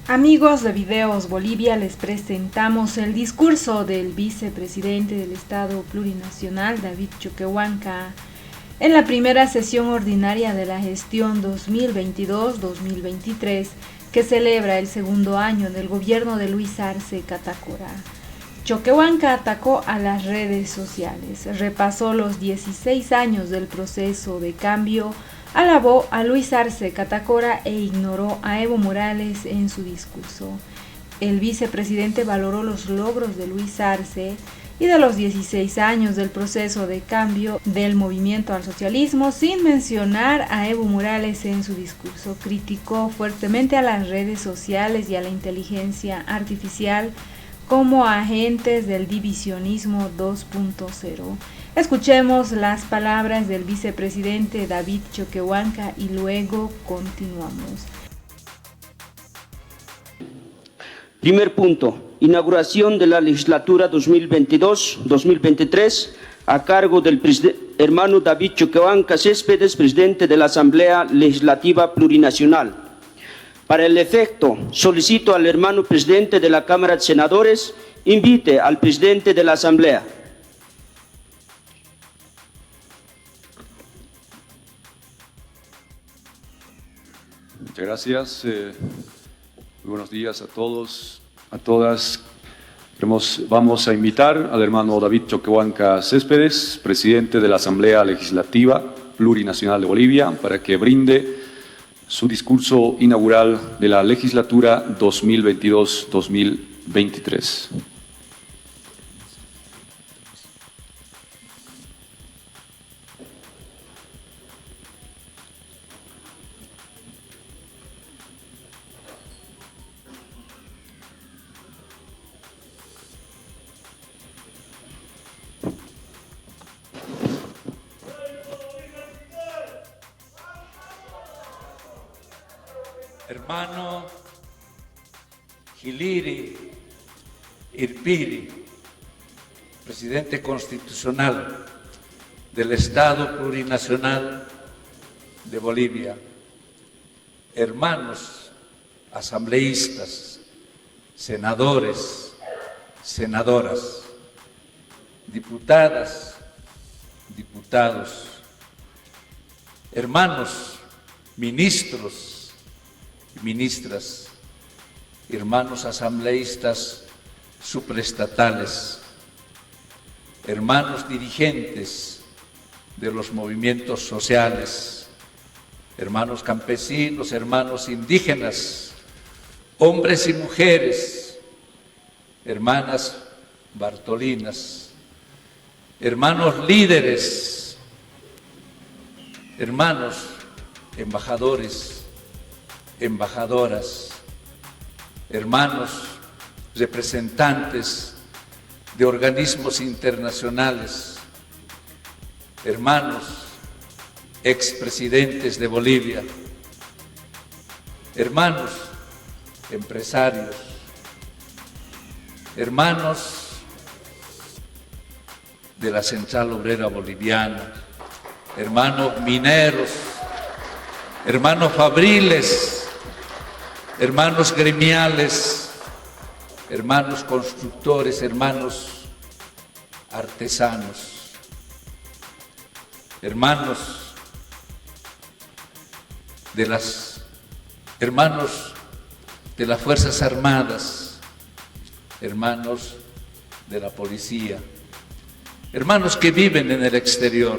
Amigos de Videos Bolivia, les presentamos el discurso del vicepresidente del Estado Plurinacional, David Choquehuanca, en la primera sesión ordinaria de la gestión 2022-2023, que celebra el segundo año del gobierno de Luis Arce Catacora. Choquehuanca atacó a las redes sociales, repasó los 16 años del proceso de cambio, alabó a Luis Arce Catacora e ignoró a Evo Morales en su discurso. El vicepresidente valoró los logros de Luis Arce y de los 16 años del proceso de cambio del movimiento al socialismo, sin mencionar a Evo Morales en su discurso. Criticó fuertemente a las redes sociales y a la inteligencia artificial como agentes del divisionismo 2.0. Escuchemos las palabras del vicepresidente David Choquehuanca y luego continuamos. Primer punto, inauguración de la legislatura 2022-2023 a cargo del hermano David Choquehuanca Céspedes, presidente de la Asamblea Legislativa Plurinacional. Para el efecto, solicito al hermano presidente de la Cámara de Senadores invite al presidente de la Asamblea. Muchas gracias. Muy buenos días a todos, a todas. Vamos a invitar al hermano David Choquehuanca Céspedes, presidente de la Asamblea Legislativa Plurinacional de Bolivia, para que brinde su discurso inaugural de la legislatura 2022-2023. Hermano Giliri Irpiri, presidente constitucional del Estado Plurinacional de Bolivia, hermanos asambleístas, senadores, senadoras, diputadas, diputados, hermanos ministros y ministras, hermanos asambleístas suprestatales, hermanos dirigentes de los movimientos sociales, hermanos campesinos, hermanos indígenas, hombres y mujeres, hermanas bartolinas, hermanos líderes, hermanos embajadores, embajadoras, hermanos representantes de organismos internacionales, hermanos expresidentes de Bolivia, hermanos empresarios, hermanos de la Central Obrera Boliviana, hermanos mineros, hermanos fabriles, hermanos gremiales, hermanos constructores, hermanos artesanos, hermanos de las Fuerzas Armadas, hermanos de la policía, hermanos que viven en el exterior.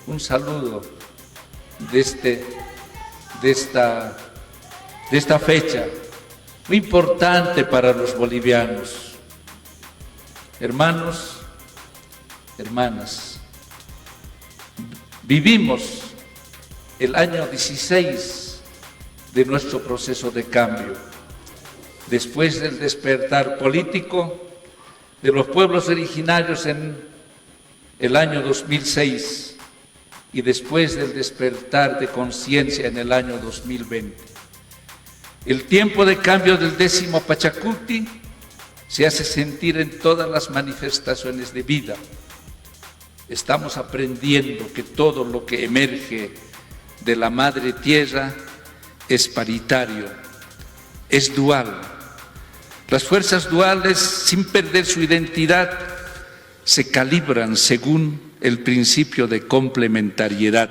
Un saludo de esta fecha muy importante para los bolivianos. Hermanos, hermanas, vivimos el año 16 de nuestro proceso de cambio, después del despertar político de los pueblos originarios en el año 2006 y después del despertar de conciencia en el año 2020. El tiempo de cambio del 10º Pachacuti se hace sentir en todas las manifestaciones de vida. Estamos aprendiendo que todo lo que emerge de la madre tierra es paritario, es dual. Las fuerzas duales, sin perder su identidad, se calibran según el principio de complementariedad.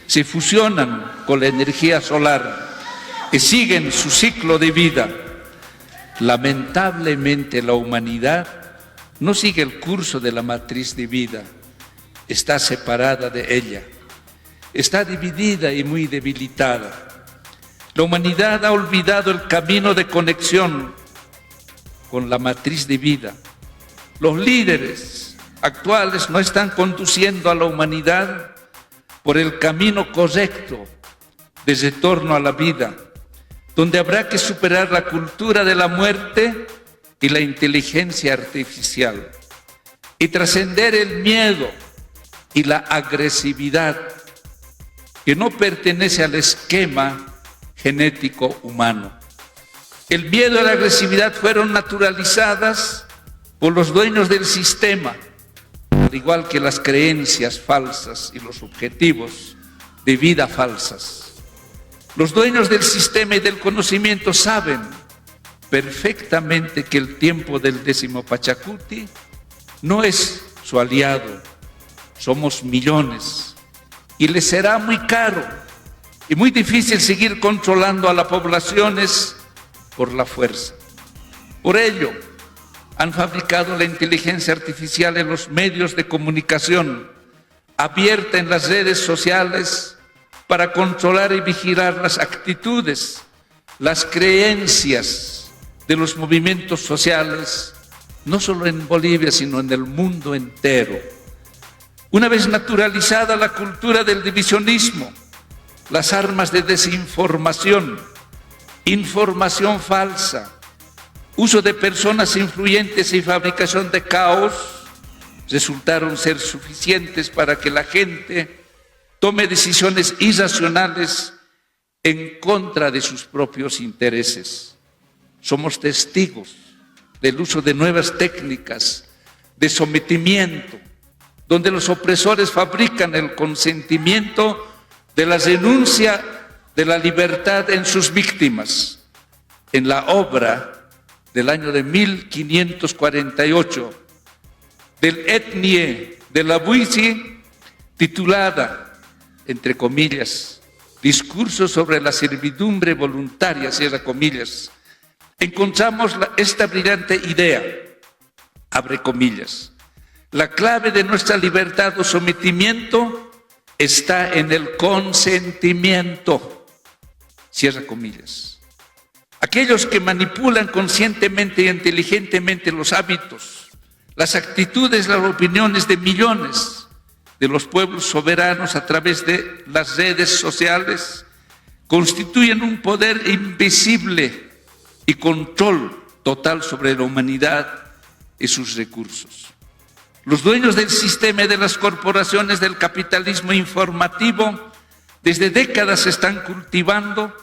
Se fusionan con la energía solar y siguen su ciclo de vida. Lamentablemente, la humanidad no sigue el curso de la matriz de vida, está separada de ella, está dividida y muy debilitada. La humanidad ha olvidado el camino de conexión con la matriz de vida. Los líderes actuales no están conduciendo a la humanidad por el camino correcto de retorno a la vida, donde habrá que superar la cultura de la muerte y la inteligencia artificial y trascender el miedo y la agresividad que no pertenece al esquema genético humano. El miedo y la agresividad fueron naturalizadas por los dueños del sistema, al igual que las creencias falsas y los objetivos de vida falsas. Los dueños del sistema y del conocimiento saben perfectamente que el tiempo del 10º Pachacuti no es su aliado, somos millones, y les será muy caro y muy difícil seguir controlando a las poblaciones por la fuerza. Por ello, han fabricado la inteligencia artificial en los medios de comunicación, abierta en las redes sociales, para controlar y vigilar las actitudes, las creencias de los movimientos sociales, no solo en Bolivia, sino en el mundo entero. Una vez naturalizada la cultura del divisionismo, las armas de desinformación, información falsa, uso de personas influyentes y fabricación de caos, resultaron ser suficientes para que la gente tome decisiones irracionales en contra de sus propios intereses. Somos testigos del uso de nuevas técnicas de sometimiento, donde los opresores fabrican el consentimiento de la renuncia de la libertad en sus víctimas. En la obra del año de 1548 del Etnie de Lavoisier, titulada, entre comillas, Discurso sobre la servidumbre voluntaria, cierra comillas, encontramos esta brillante idea, abre comillas: la clave de nuestra libertad o sometimiento está en el consentimiento, cierra comillas. Aquellos que manipulan conscientemente y inteligentemente los hábitos, las actitudes, las opiniones de millones de los pueblos soberanos a través de las redes sociales, constituyen un poder invisible y control total sobre la humanidad y sus recursos. Los dueños del sistema y de las corporaciones del capitalismo informativo desde décadas están cultivando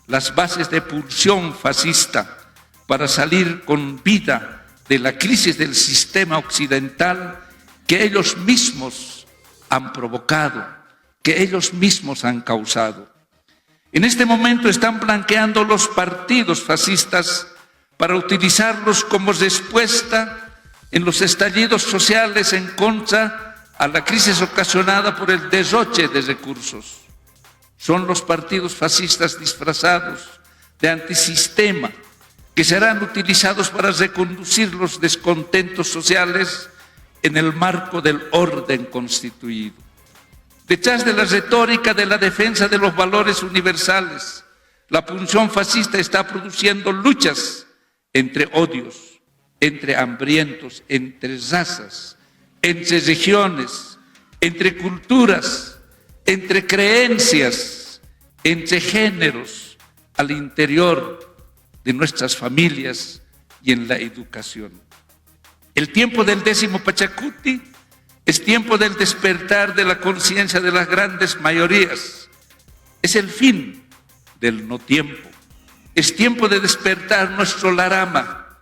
las bases de pulsión fascista para salir con vida de la crisis del sistema occidental que ellos mismos han provocado, que ellos mismos han causado. En este momento están blanqueando los partidos fascistas para utilizarlos como respuesta en los estallidos sociales en contra a la crisis ocasionada por el derroche de recursos. Son los partidos fascistas disfrazados de antisistema que serán utilizados para reconducir los descontentos sociales en el marco del orden constituido. Detrás de la retórica de la defensa de los valores universales, la pulsión fascista está produciendo luchas entre odios, entre hambrientos, entre razas, entre regiones, entre culturas, entre creencias, entre géneros, al interior de nuestras familias y en la educación. El tiempo del 10º Pachacuti es tiempo del despertar de la conciencia de las grandes mayorías. Es el fin del no tiempo. Es tiempo de despertar nuestro Larama.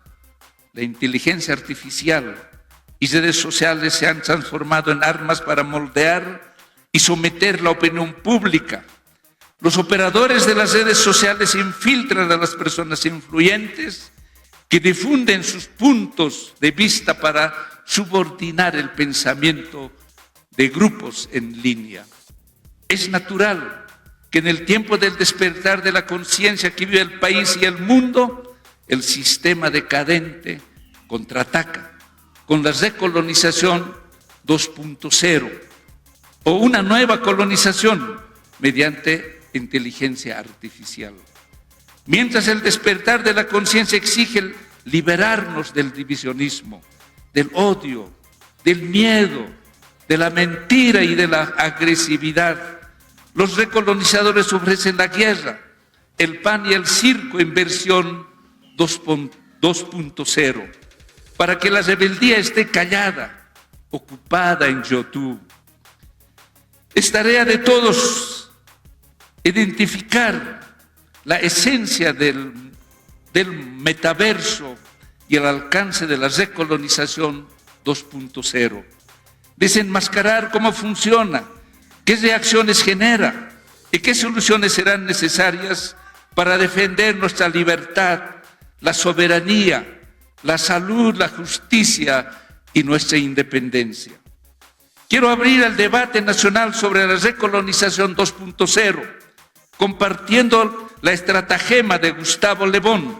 La inteligencia artificial y redes sociales se han transformado en armas para moldear y someter la opinión pública. Los operadores de las redes sociales infiltran a las personas influyentes que difunden sus puntos de vista para subordinar el pensamiento de grupos en línea. Es natural que en el tiempo del despertar de la conciencia que vive el país y el mundo, el sistema decadente contraataca con la recolonización 2.0 o una nueva colonización mediante inteligencia artificial. Mientras el despertar de la conciencia exige liberarnos del divisionismo, del odio, del miedo, de la mentira y de la agresividad, los recolonizadores ofrecen la guerra, el pan y el circo en versión 2.0, para que la rebeldía esté callada, ocupada en YouTube. Es tarea de todos identificar la esencia del metaverso y el alcance de la recolonización 2.0. Desenmascarar cómo funciona, qué reacciones genera y qué soluciones serán necesarias para defender nuestra libertad, la soberanía, la salud, la justicia y nuestra independencia. Quiero abrir el debate nacional sobre la recolonización 2.0, compartiendo la estratagema de Gustavo Le Bon,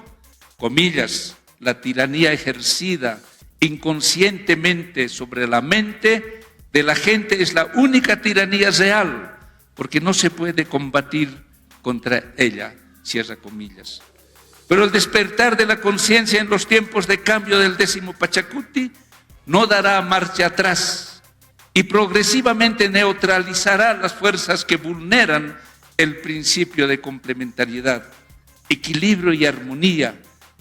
comillas, la tiranía ejercida inconscientemente sobre la mente de la gente es la única tiranía real, porque no se puede combatir contra ella, cierra comillas. Pero el despertar de la conciencia en los tiempos de cambio del 10º Pachacuti no dará marcha atrás y progresivamente neutralizará las fuerzas que vulneran el principio de complementariedad, equilibrio y armonía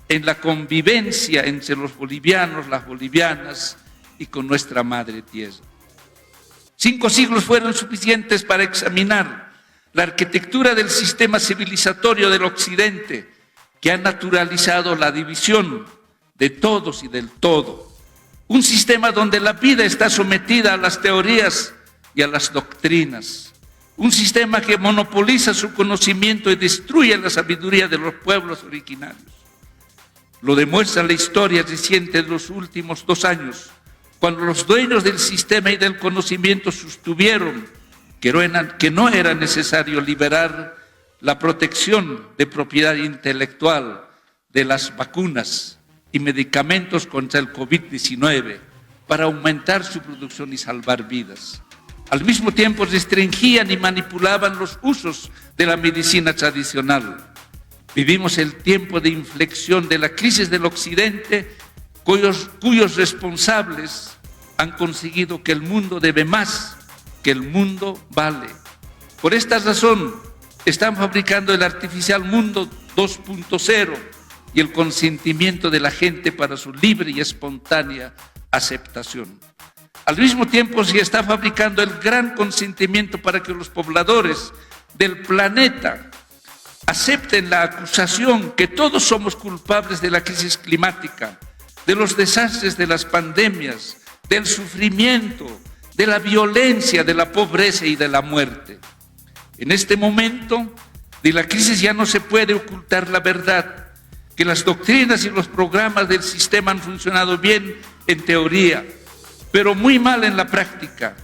en la convivencia entre los bolivianos, las bolivianas y con nuestra madre tierra. 5 siglos fueron suficientes para examinar la arquitectura del sistema civilizatorio del Occidente, que ha naturalizado la división de todos y del todo. Un sistema donde la vida está sometida a las teorías y a las doctrinas. Un sistema que monopoliza su conocimiento y destruye la sabiduría de los pueblos originarios. Lo demuestra la historia reciente de los últimos 2 años, cuando los dueños del sistema y del conocimiento sostuvieron que no era necesario liberar la protección de propiedad intelectual de las vacunas y medicamentos contra el COVID-19 para aumentar su producción y salvar vidas. Al mismo tiempo restringían y manipulaban los usos de la medicina tradicional. Vivimos el tiempo de inflexión de la crisis del Occidente, cuyos responsables han conseguido que el mundo debe más, que el mundo vale. Por esta razón, están fabricando el artificial mundo 2.0 y el consentimiento de la gente para su libre y espontánea aceptación. Al mismo tiempo se está fabricando el gran consentimiento para que los pobladores del planeta acepten la acusación que todos somos culpables de la crisis climática, de los desastres de las pandemias, del sufrimiento, de la violencia, de la pobreza y de la muerte. En este momento de la crisis ya no se puede ocultar la verdad, que las doctrinas y los programas del sistema han funcionado bien en teoría, pero muy mal en la práctica,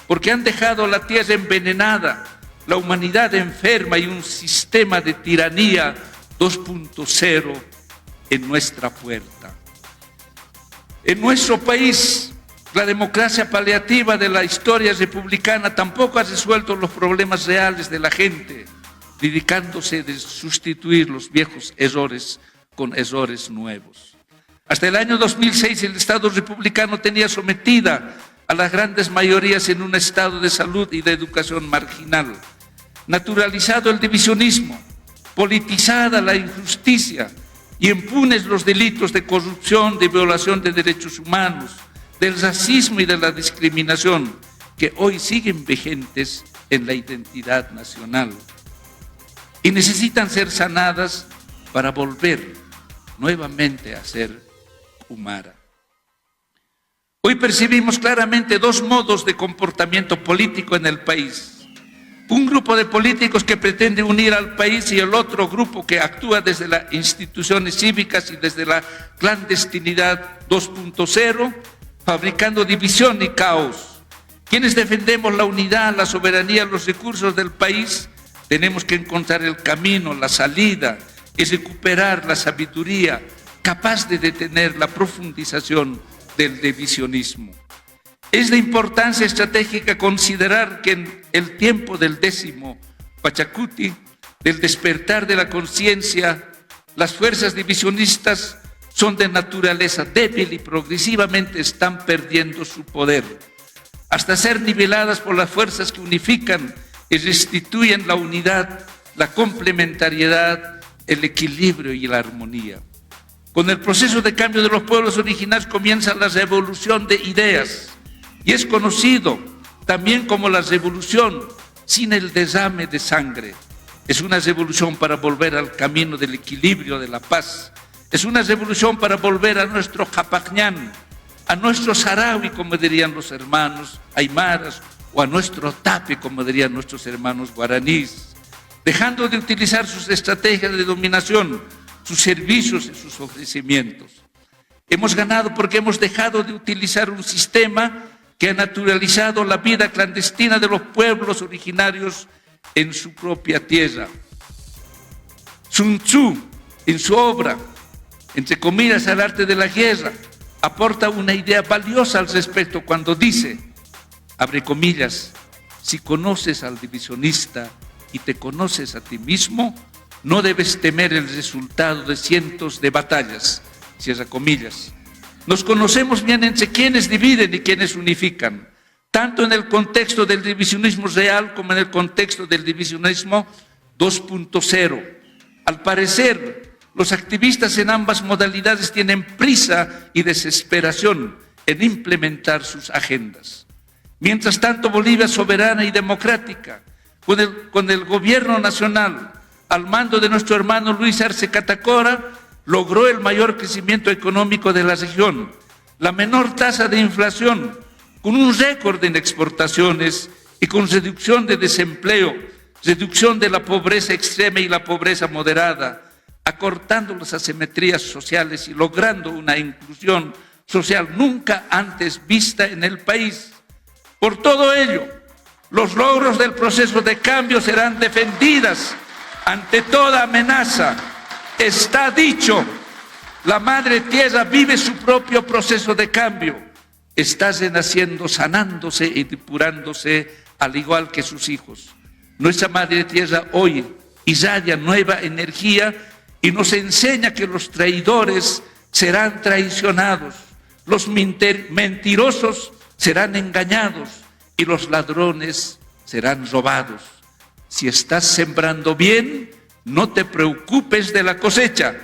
porque han dejado la tierra envenenada, la humanidad enferma y un sistema de tiranía 2.0 en nuestra puerta. En nuestro país, la democracia paliativa de la historia republicana tampoco ha resuelto los problemas reales de la gente, dedicándose a sustituir los viejos errores con errores nuevos. Hasta el año 2006 el Estado republicano tenía sometida a las grandes mayorías en un estado de salud y de educación marginal, naturalizado el divisionismo, politizada la injusticia y impunes los delitos de corrupción, de violación de derechos humanos, del racismo y de la discriminación, que hoy siguen vigentes en la identidad nacional y necesitan ser sanadas para volver nuevamente a ser humana. Hoy percibimos claramente 2 modos de comportamiento político en el país. Un grupo de políticos que pretende unir al país y el otro grupo que actúa desde las instituciones cívicas y desde la clandestinidad 2.0, fabricando división y caos. Quienes defendemos la unidad, la soberanía, los recursos del país, tenemos que encontrar el camino, la salida y recuperar la sabiduría capaz de detener la profundización del divisionismo. Es de importancia estratégica considerar que en el tiempo del 10º Pachacuti, del despertar de la conciencia, las fuerzas divisionistas son de naturaleza débil y progresivamente están perdiendo su poder, hasta ser niveladas por las fuerzas que unifican y restituyen la unidad, la complementariedad, el equilibrio y la armonía. Con el proceso de cambio de los pueblos originarios comienza la revolución de ideas, y es conocido también como la revolución sin el derrame de sangre. Es una revolución para volver al camino del equilibrio, de la paz. Es una revolución para volver a nuestro Japacñán, a nuestro Sarawi, como dirían los hermanos aymaras, o a nuestro Tape, como dirían nuestros hermanos guaraníes, dejando de utilizar sus estrategias de dominación, sus servicios y sus ofrecimientos. Hemos ganado porque hemos dejado de utilizar un sistema que ha naturalizado la vida clandestina de los pueblos originarios en su propia tierra. Sun Tzu, en su obra, entre comillas, El arte de la guerra, aporta una idea valiosa al respecto cuando dice, abre comillas, si conoces al divisionista y te conoces a ti mismo, no debes temer el resultado de cientos de batallas, cierra comillas. Nos conocemos bien entre quienes dividen y quienes unifican, tanto en el contexto del divisionismo real como en el contexto del divisionismo 2.0. Al parecer, los activistas en ambas modalidades tienen prisa y desesperación en implementar sus agendas. Mientras tanto, Bolivia soberana y democrática, con el gobierno nacional al mando de nuestro hermano Luis Arce Catacora, logró el mayor crecimiento económico de la región, la menor tasa de inflación, con un récord en exportaciones y con reducción de desempleo, reducción de la pobreza extrema y la pobreza moderada, acortando las asimetrías sociales y logrando una inclusión social nunca antes vista en el país. Por todo ello, los logros del proceso de cambio serán defendidas ante toda amenaza. Está dicho, la Madre Tierra vive su propio proceso de cambio. Está renaciendo, sanándose y depurándose al igual que sus hijos. Nuestra Madre Tierra hoy irradia nueva energía y nos enseña que los traidores serán traicionados, los mentirosos serán engañados y los ladrones serán robados. Si estás sembrando bien, no te preocupes de la cosecha.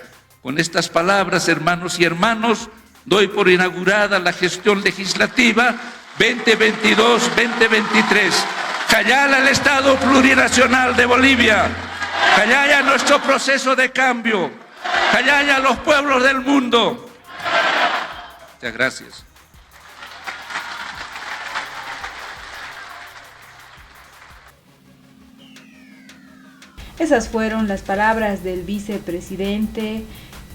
Con estas palabras, hermanos y hermanos, doy por inaugurada la gestión legislativa 2022-2023. Callala el Estado plurinacional de Bolivia. Callaya nuestro proceso de cambio. Callaya los pueblos del mundo. Muchas gracias. Esas fueron las palabras del vicepresidente,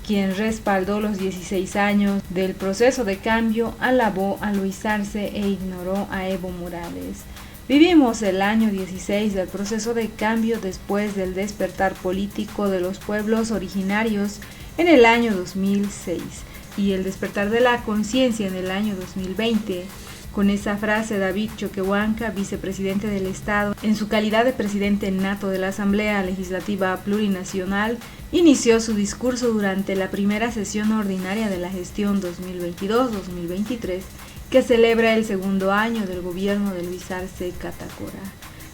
quien respaldó los 16 años del proceso de cambio, alabó a Luis Arce e ignoró a Evo Morales. Vivimos el año 16 del proceso de cambio después del despertar político de los pueblos originarios en el año 2006 y el despertar de la conciencia en el año 2020. Con esa frase, David Choquehuanca, vicepresidente del Estado, en su calidad de presidente nato de la Asamblea Legislativa Plurinacional, inició su discurso durante la primera sesión ordinaria de la gestión 2022-2023, que celebra el segundo año del gobierno de Luis Arce Catacora.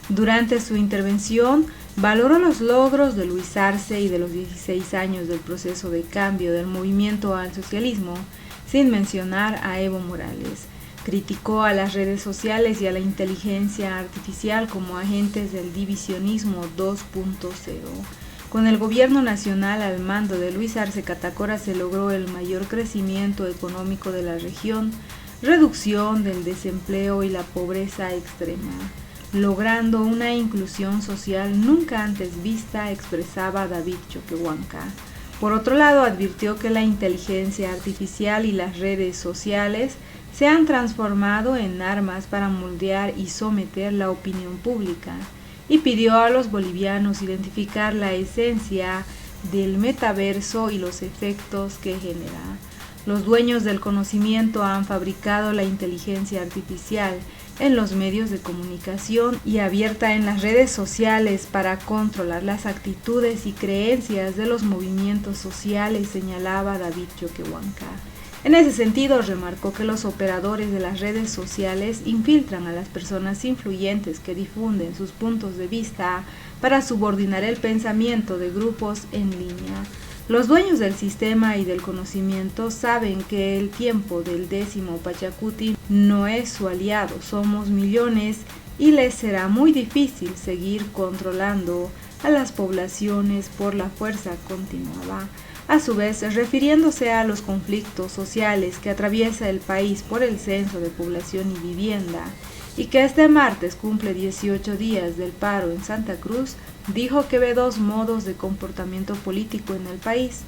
Durante su intervención, valoró los logros de Luis Arce y de los 16 años del proceso de cambio del movimiento al socialismo, sin mencionar a Evo Morales. Criticó a las redes sociales y a la inteligencia artificial como agentes del divisionismo 2.0. Con el gobierno nacional al mando de Luis Arce Catacora se logró el mayor crecimiento económico de la región, reducción del desempleo y la pobreza extrema. logrando una inclusión social nunca antes vista, expresaba David Choquehuanca. Por otro lado, advirtió que la inteligencia artificial y las redes sociales se han transformado en armas para moldear y someter la opinión pública, y pidió a los bolivianos identificar la esencia del metaverso y los efectos que genera. Los dueños del conocimiento han fabricado la inteligencia artificial en los medios de comunicación y abierta en las redes sociales para controlar las actitudes y creencias de los movimientos sociales, señalaba David Choquehuanca. En ese sentido, remarcó que los operadores de las redes sociales infiltran a las personas influyentes que difunden sus puntos de vista para subordinar el pensamiento de grupos en línea. Los dueños del sistema y del conocimiento saben que el tiempo del 10º Pachacuti no es su aliado, somos millones y les será muy difícil seguir controlando a las poblaciones por la fuerza, continuaba. A su vez, refiriéndose a los conflictos sociales que atraviesa el país por el censo de población y vivienda, y que este martes cumple 18 días del paro en Santa Cruz, dijo que ve dos modos de comportamiento político en el país: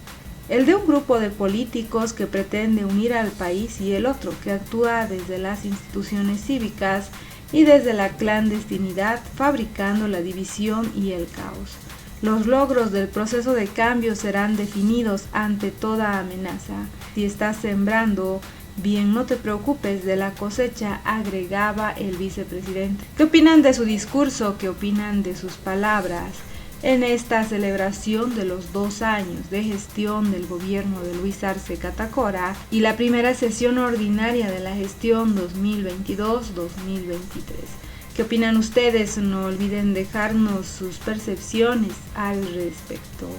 el de un grupo de políticos que pretende unir al país y el otro que actúa desde las instituciones cívicas y desde la clandestinidad, fabricando la división y el caos. Los logros del proceso de cambio serán definidos ante toda amenaza. Si estás sembrando, bien, no te preocupes de la cosecha, agregaba el vicepresidente. ¿Qué opinan de su discurso? ¿Qué opinan de sus palabras? En esta celebración de los 2 años de gestión del gobierno de Luis Arce Catacora y la primera sesión ordinaria de la gestión 2022-2023. ¿Qué opinan ustedes? No olviden dejarnos sus percepciones al respecto.